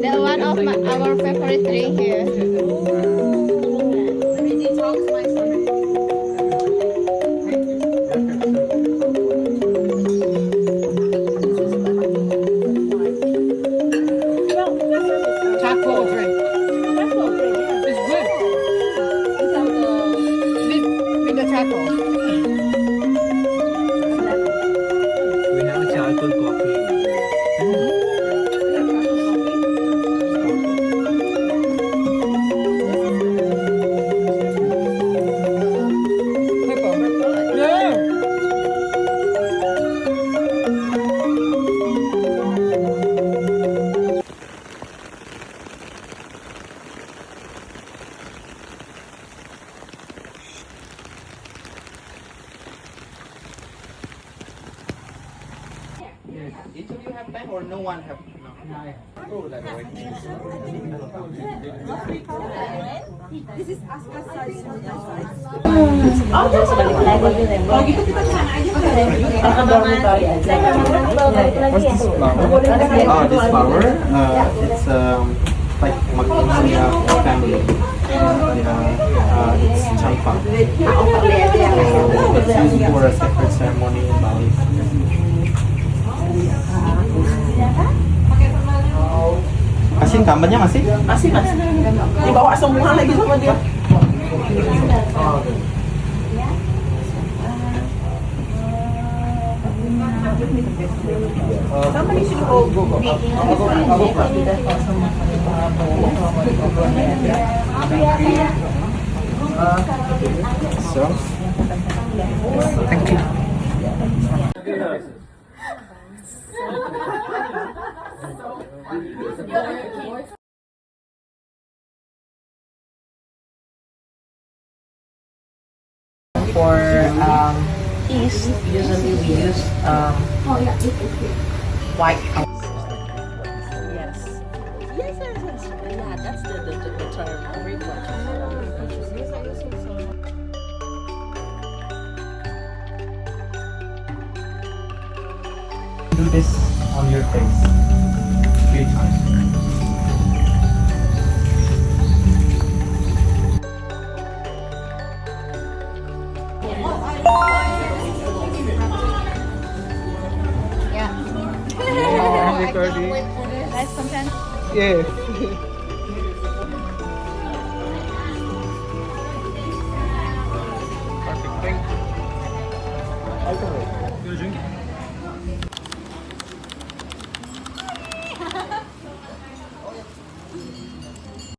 They're one of our favorite tree here. Charcoal drink. It's good. With the charcoal. We have a charcoal coffee. Each of you have pen or no one have? Oh, that's right. What's this flower? This flower, it's like Magnolia family. It's champa. It's used for a sacred ceremony in Bali. Masih gambarnya masih? Masih mas. Dibawa semua lagi sama dia. Somebody should go. So, thank you. For east, usually we use white. Yes. Yes. Yeah, that's the term. Very much. Do this on your face 3 times. Yeah. I can't wait for this. Nice content. Yeah.